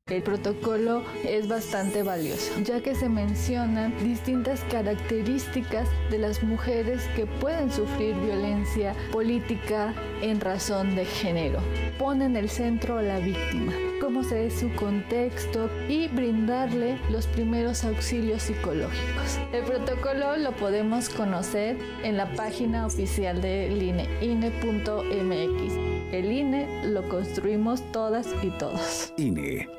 El protocolo es bastante valioso, ya que se mencionan distintas características de las mujeres que pueden sufrir violencia política en razón de género. Pone en el centro a la víctima, cómo se es su contexto y brindarle los primeros auxilios psicológicos. El protocolo lo podemos conocer en la página oficial del INE, INE.mx. El INE lo construimos todas y todos. INE.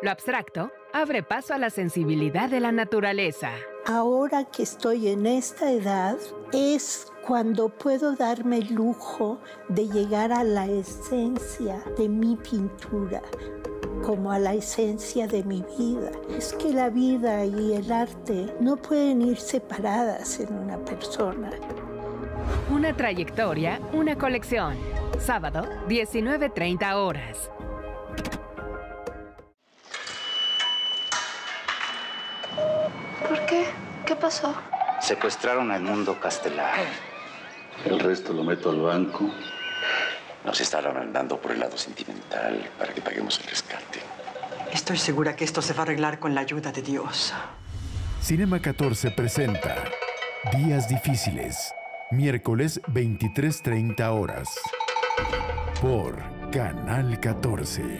Lo abstracto abre paso a la sensibilidad de la naturaleza. Ahora que estoy en esta edad, es cuando puedo darme el lujo de llegar a la esencia de mi pintura, como a la esencia de mi vida. Es que la vida y el arte no pueden ir separadas en una persona. Una trayectoria, una colección. Sábado, 19:30 horas. ¿Por qué? ¿Qué pasó? Secuestraron al Mundo Castelar. El resto lo meto al banco. Nos están arrendando por el lado sentimental para que paguemos el rescate. Estoy segura que esto se va a arreglar con la ayuda de Dios. Cinema 14 presenta Días Difíciles. Miércoles 23:30 horas. Por Canal 14.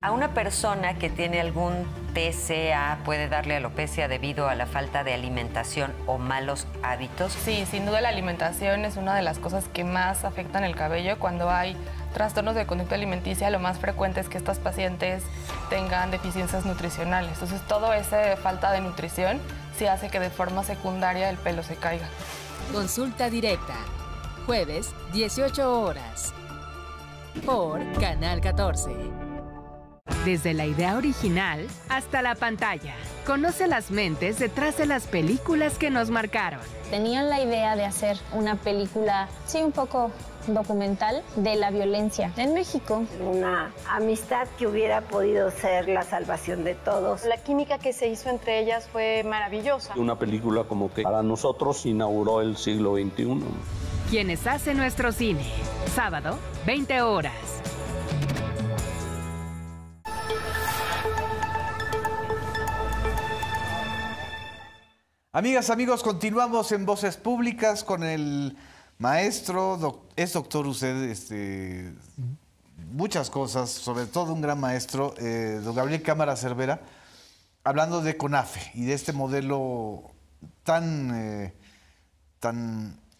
A una persona que tiene algún TCA puede darle alopecia debido a la falta de alimentación o malos hábitos? Sí, sin duda la alimentación es una de las cosas que más afectan el cabello. Cuando hay trastornos de conducta alimenticia, lo más frecuente es que estos pacientes tengan deficiencias nutricionales. Entonces, toda esa falta de nutrición sí hace que de forma secundaria el pelo se caiga. Consulta directa. Jueves, 18 horas. Por Canal 14. Desde la idea original hasta la pantalla. Conoce las mentes detrás de las películas que nos marcaron. Tenían la idea de hacer una película, sí, un poco documental de la violencia en México. Una amistad que hubiera podido ser la salvación de todos. La química que se hizo entre ellas fue maravillosa. Una película como que para nosotros inauguró el siglo XXI. Quienes hacen nuestro cine. Sábado, 20 horas. Amigas, amigos, continuamos en Voces Públicas con el maestro, es doctor usted, muchas cosas, sobre todo un gran maestro, don Gabriel Cámara Cervera, hablando de CONAFE y de este modelo tan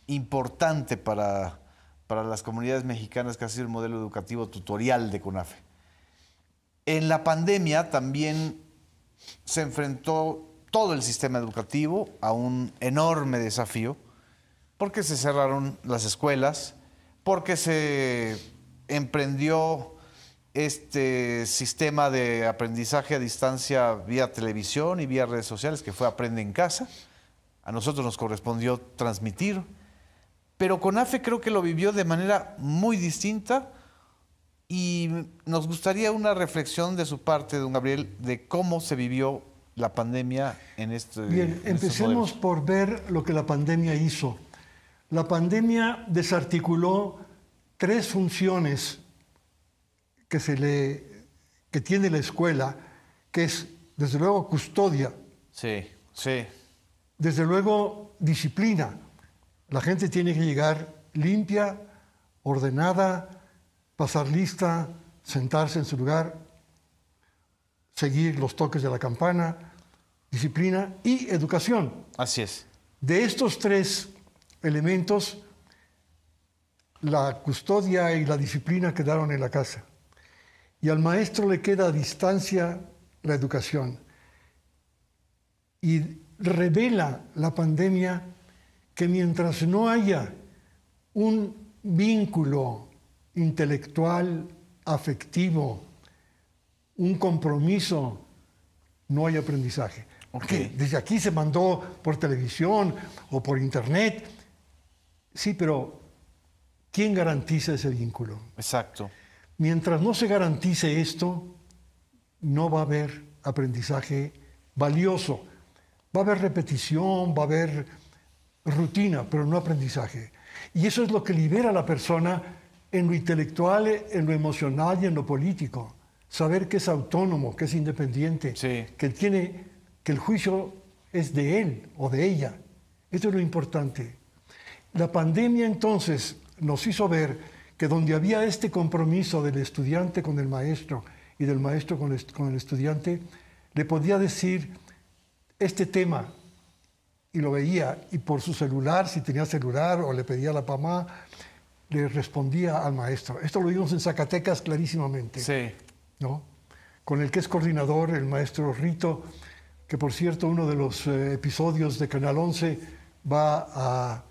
importante para las comunidades mexicanas, que ha sido el modelo educativo tutorial de CONAFE. En la pandemia también se enfrentó todo el sistema educativo a un enorme desafío, porque se cerraron las escuelas, porque se emprendió este sistema de aprendizaje a distancia vía televisión y vía redes sociales, que fue Aprende en Casa. A nosotros nos correspondió transmitir, pero CONAFE creo que lo vivió de manera muy distinta y nos gustaría una reflexión de su parte, don Gabriel, de cómo se vivió la pandemia en este. Bien, empecemos por ver lo que la pandemia hizo. La pandemia desarticuló 3 funciones que tiene la escuela, que es, desde luego, custodia. Sí, sí. Desde luego, disciplina. La gente tiene que llegar limpia, ordenada, pasar lista, sentarse en su lugar, seguir los toques de la campana, disciplina y educación. Así es. De estos 3 elementos, la custodia y la disciplina quedaron en la casa. Y al maestro le queda a distancia la educación. Y revela la pandemia que mientras no haya un vínculo intelectual, afectivo, un compromiso, no hay aprendizaje. Okay. Desde aquí se mandó por televisión o por internet. Sí, pero ¿quién garantiza ese vínculo? Exacto. Mientras no se garantice esto, no va a haber aprendizaje valioso. Va a haber repetición, va a haber rutina, pero no aprendizaje. Y eso es lo que libera a la persona en lo intelectual, en lo emocional y en lo político. Saber que es autónomo, que es independiente, sí, que el juicio es de él o de ella. Esto es lo importante. La pandemia entonces nos hizo ver que donde había este compromiso del estudiante con el maestro y del maestro con el estudiante, le podía decir este tema y lo veía, y por su celular, si tenía celular o le pedía a la mamá, le respondía al maestro. Esto lo vimos en Zacatecas clarísimamente. Sí. ¿No? Con el que es coordinador, el maestro Rito, que por cierto uno de los episodios de Canal 11 va a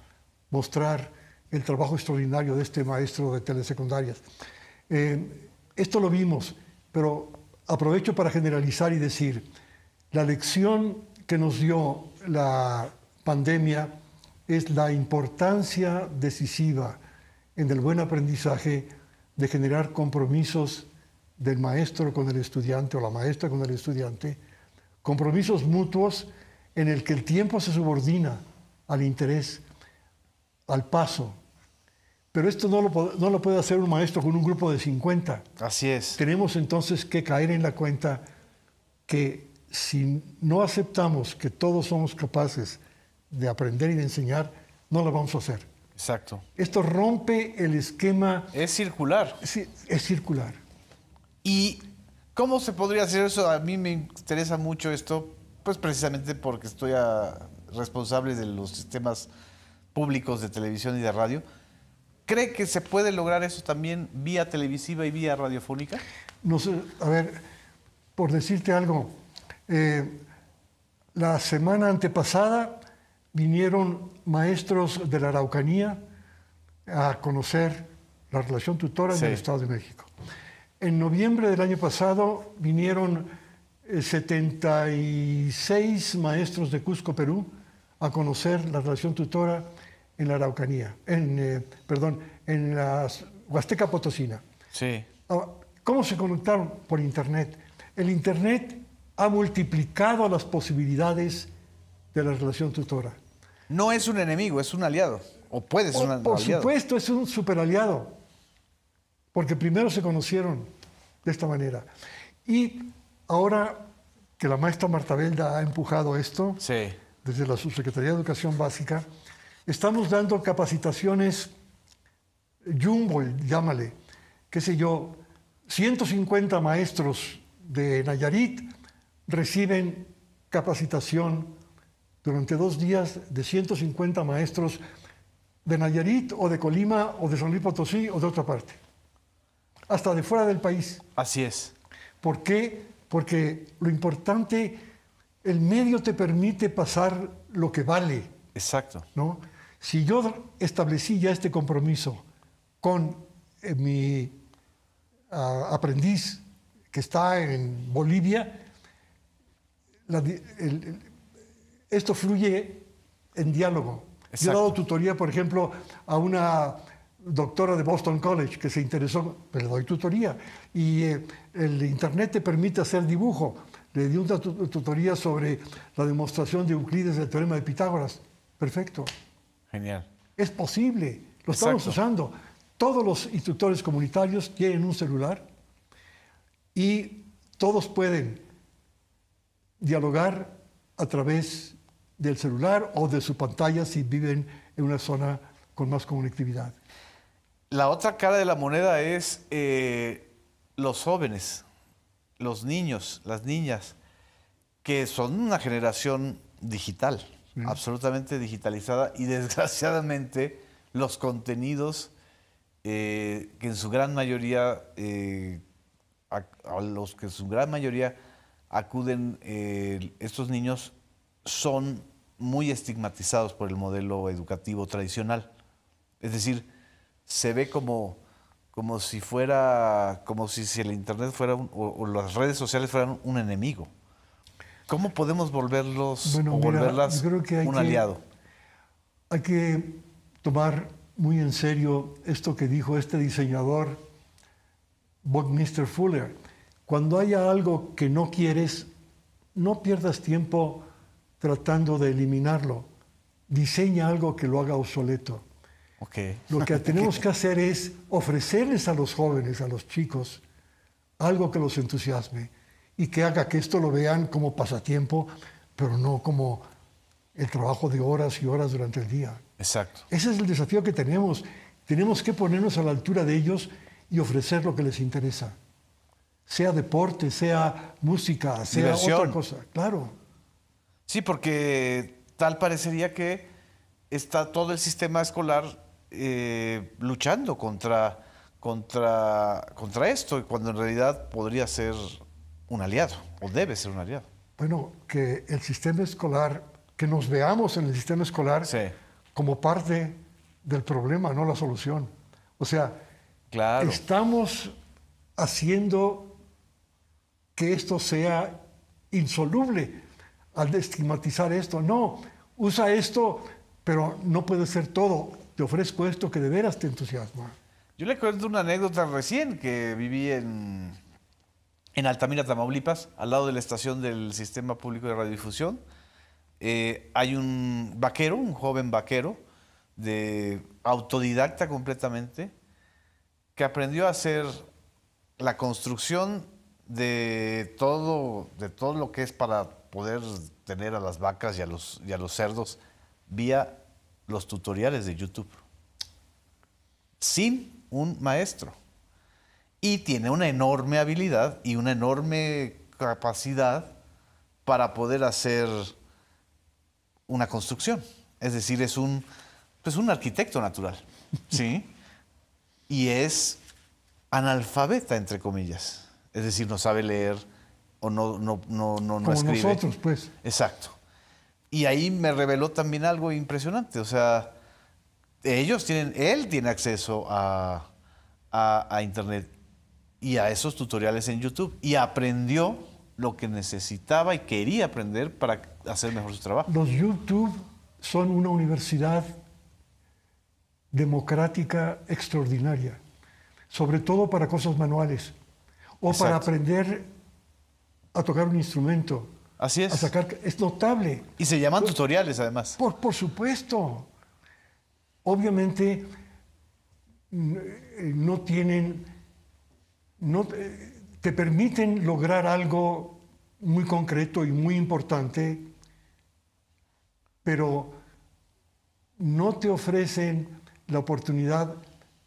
mostrar el trabajo extraordinario de este maestro de telesecundarias. Esto lo vimos, pero aprovecho para generalizar y decir, la lección que nos dio la pandemia es la importancia decisiva en el buen aprendizaje de generar compromisos del maestro con el estudiante o la maestra con el estudiante, compromisos mutuos en el que el tiempo se subordina al interés, al paso. Pero esto no lo puede hacer un maestro con un grupo de 50. Así es. Tenemos entonces que caer en la cuenta que si no aceptamos que todos somos capaces de aprender y de enseñar, no lo vamos a hacer. Exacto. Esto rompe el esquema. Es circular. Sí, es circular. Y ¿Cómo se podría hacer eso? A mí me interesa mucho esto, pues precisamente porque estoy responsable de los sistemas públicos de televisión y de radio. ¿Cree que se puede lograr eso también vía televisiva y vía radiofónica? No sé, a ver, por decirte algo, la semana antepasada vinieron maestros de la Araucanía a conocer la relación tutora en el Estado de México. En noviembre del año pasado vinieron 76 maestros de Cusco, Perú, a conocer la relación tutora en la Araucanía, en la Huasteca Potosina. Sí. ¿Cómo se conectaron? Por Internet. El Internet ha multiplicado las posibilidades de la relación tutora. No es un enemigo, es un aliado. O puede ser un aliado. Por supuesto, es un superaliado. Porque primero se conocieron de esta manera. Y ahora que la maestra Marta Belda ha empujado esto, desde la Subsecretaría de Educación Básica, estamos dando capacitaciones jumbo, llámale, qué sé yo, 150 maestros de Nayarit reciben capacitación durante 2 días de 150 maestros de Nayarit o de Colima o de San Luis Potosí o de otra parte, hasta de fuera del país. Así es. ¿Por qué? Porque lo importante, el medio te permite pasar lo que vale. Exacto. ¿No? Si yo establecí ya este compromiso con mi aprendiz que está en Bolivia, esto fluye en diálogo. Exacto. Yo he dado tutoría, por ejemplo, a una doctora de Boston College que se interesó, le doy tutoría, y el Internet te permite hacer dibujo. Le di una tutoría sobre la demostración de Euclides del teorema de Pitágoras. Perfecto. Genial. Es posible, lo estamos usando. Todos los instructores comunitarios tienen un celular y todos pueden dialogar a través del celular o de su pantalla si viven en una zona con más conectividad. La otra cara de la moneda es los jóvenes, los niños, las niñas, que son una generación digital, absolutamente digitalizada, y desgraciadamente los contenidos que en su gran mayoría, a los que en su gran mayoría acuden estos niños, son muy estigmatizados por el modelo educativo tradicional. Es decir, se ve como si el Internet fuera o las redes sociales fueran un enemigo. ¿Cómo podemos volverlas un aliado? Hay que tomar muy en serio esto que dijo este diseñador, Buckminster Fuller. Cuando haya algo que no quieres, no pierdas tiempo tratando de eliminarlo. Diseña algo que lo haga obsoleto. Okay. Lo que tenemos que hacer es ofrecerles a los jóvenes, a los chicos, algo que los entusiasme y que haga que esto lo vean como pasatiempo, pero no como el trabajo de horas y horas durante el día. Exacto. Ese es el desafío que tenemos. Tenemos que ponernos a la altura de ellos y ofrecer lo que les interesa. Sea deporte, sea música, sea diversión, otra cosa. Claro. Sí, porque tal parecería que está todo el sistema escolar luchando contra esto, cuando en realidad podría ser un aliado, o debe ser un aliado. Bueno, que el sistema escolar, que nos veamos en el sistema escolar como parte del problema, no la solución. O sea, estamos haciendo que esto sea insoluble al estigmatizar esto. No, usa esto, pero no puede ser todo. Te ofrezco esto que de veras te entusiasma. Yo le cuento una anécdota recién que viví en Altamira, Tamaulipas, al lado de la estación del Sistema Público de Radiodifusión. Hay un vaquero, un joven vaquero, autodidacta completamente, que aprendió a hacer la construcción de todo lo que es para poder tener a las vacas y a los cerdos vía los tutoriales de YouTube, sin un maestro. Y tiene una enorme habilidad y una enorme capacidad para poder hacer una construcción. Es decir, es un arquitecto natural, ¿sí? Y es analfabeta, entre comillas. Es decir, no sabe leer o no como escribe. Como nosotros, pues. Exacto. Y ahí me reveló también algo impresionante. O sea, él tiene acceso a Internet y a esos tutoriales en YouTube. Y aprendió lo que necesitaba y quería aprender para hacer mejor su trabajo. Los YouTube son una universidad democrática extraordinaria, sobre todo para cosas manuales o Exacto. para aprender a tocar un instrumento. Así es. Es notable. Y se llaman tutoriales, además. Por supuesto. Obviamente no te permiten lograr algo muy concreto y muy importante, pero no te ofrecen la oportunidad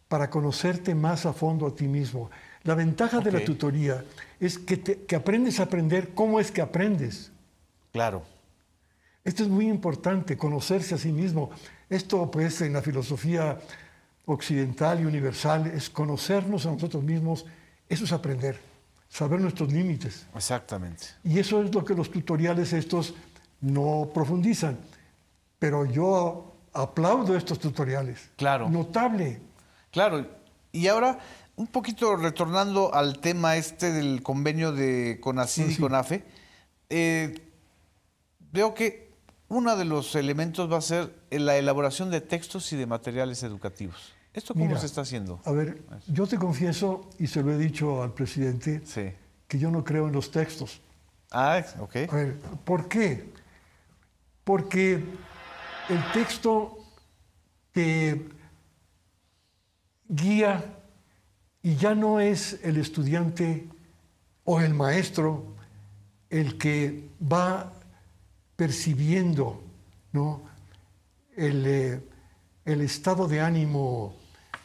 para conocerte más a fondo a ti mismo. La ventaja de la tutoría es que aprendes a aprender cómo es que aprendes. Claro. Esto es muy importante, conocerse a sí mismo. Esto, pues, en la filosofía occidental y universal, es conocernos a nosotros mismos. Eso es aprender, saber nuestros límites. Exactamente. Y eso es lo que los tutoriales estos no profundizan. Pero yo aplaudo estos tutoriales. Claro. Notable. Claro. Y ahora, un poquito retornando al tema del convenio de CONACYT y CONAFE, veo que uno de los elementos va a ser la elaboración de textos y de materiales educativos. ¿Esto cómo se está haciendo? A ver, yo te confieso, y se lo he dicho al presidente, que yo no creo en los textos. Ah, ok. A ver, ¿por qué? Porque el texto te guía y ya no es el estudiante o el maestro el que va percibiendo, ¿no?, el estado de ánimo,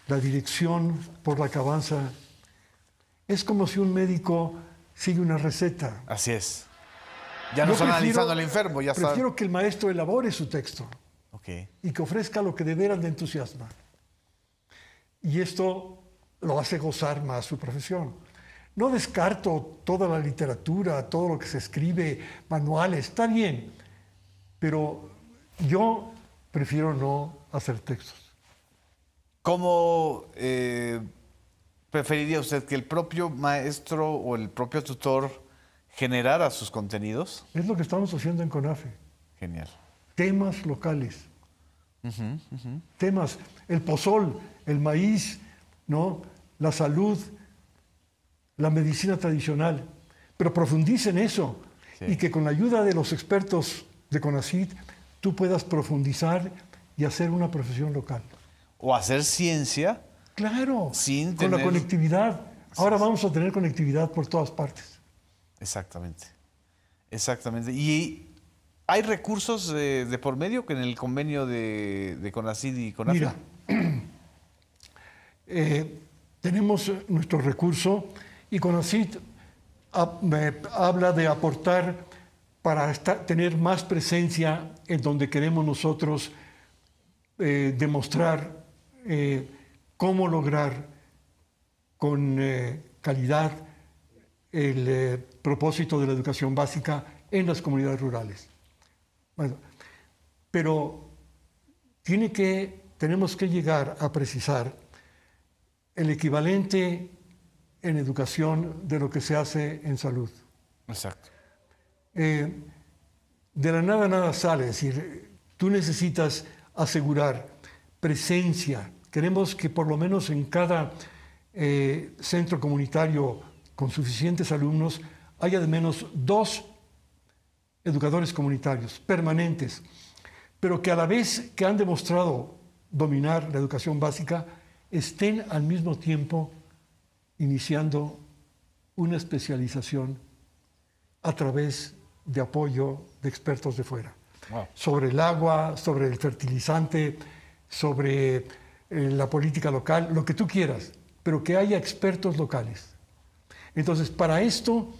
la dirección por la que avanza. Es como si un médico sigue una receta. Así es. Ya no está analizando al enfermo, ya está. Prefiero que el maestro elabore su texto okay, y que ofrezca lo que de veras le entusiasma. Y esto lo hace gozar más su profesión. No descarto toda la literatura, todo lo que se escribe, manuales, está bien, pero yo prefiero no hacer textos. ¿Cómo preferiría usted que el propio maestro o el propio tutor generara sus contenidos? Es lo que estamos haciendo en CONAFE. Genial. Temas locales. Temas, el pozol, el maíz, ¿no?, la salud, la medicina tradicional. Pero profundice en eso y que con la ayuda de los expertos de CONACYT tú puedas profundizar y hacer una profesión local. O hacer ciencia. Claro, sin con la conectividad. Ahora vamos a tener conectividad por todas partes. Exactamente. Exactamente. Y hay recursos de por medio que en el convenio de CONACYT y CONAFE. Mira, tenemos nuestro recurso y CONACYT habla de aportar para tener más presencia en donde queremos nosotros demostrar cómo lograr con calidad el propósito de la educación básica en las comunidades rurales. Bueno, pero tenemos que llegar a precisar el equivalente en educación de lo que se hace en salud. Exacto. De la nada nada sale, es decir, tú necesitas asegurar presencia. Queremos que por lo menos en cada centro comunitario con suficientes alumnos haya de menos 2 educadores comunitarios permanentes, pero que a la vez que han demostrado dominar la educación básica, estén al mismo tiempo iniciando una especialización a través de apoyo de expertos de fuera. Wow. Sobre el agua, sobre el fertilizante, sobre la política local, lo que tú quieras. pero que haya expertos locales. Entonces, para esto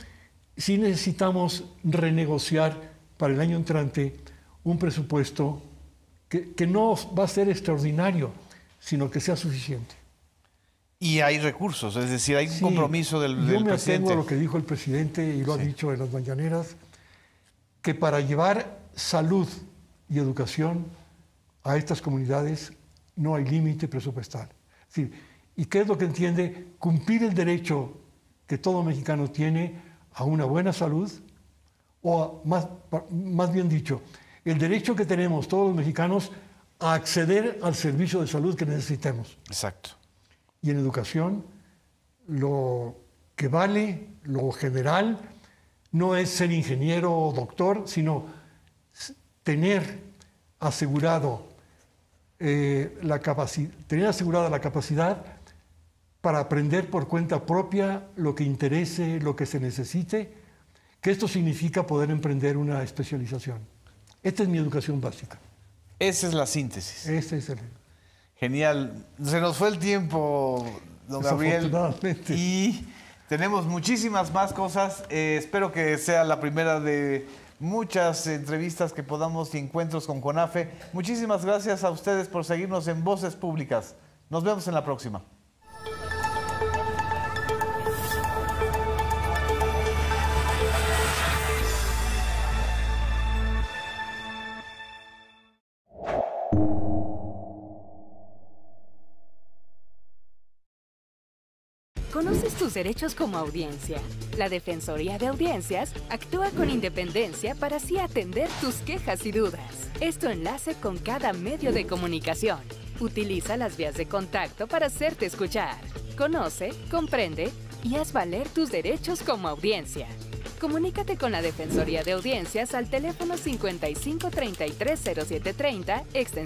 sí necesitamos renegociar para el año entrante un presupuesto que no va a ser extraordinario, sino que sea suficiente. Y hay recursos, es decir, hay un compromiso del presidente. Yo me atengo a lo que dijo el presidente y lo ha dicho en las mañaneras, que para llevar salud y educación a estas comunidades no hay límite presupuestal. Es decir, ¿y qué es lo que entiende? Cumplir el derecho que todo mexicano tiene a una buena salud, o más bien dicho, el derecho que tenemos todos los mexicanos a acceder al servicio de salud que necesitemos. Exacto. Y en educación, lo que vale, lo general, no es ser ingeniero o doctor, sino tener asegurado tener asegurada la capacidad para aprender por cuenta propia lo que interese, lo que se necesite, que esto significa poder emprender una especialización. Esta es mi educación básica. Esa es la síntesis. Ese es el... Genial. Se nos fue el tiempo, don Gabriel. Desafortunadamente. Y tenemos muchísimas más cosas. Espero que sea la primera de muchas entrevistas que podamos y encuentros con CONAFE. Muchísimas gracias a ustedes por seguirnos en Voces Públicas. Nos vemos en la próxima. ¿Conoces tus derechos como audiencia? La Defensoría de Audiencias actúa con independencia para así atender tus quejas y dudas. Es tu enlace con cada medio de comunicación. Utiliza las vías de contacto para hacerte escuchar. Conoce, comprende y haz valer tus derechos como audiencia. Comunícate con la Defensoría de Audiencias al teléfono 55 33 07 30 extensión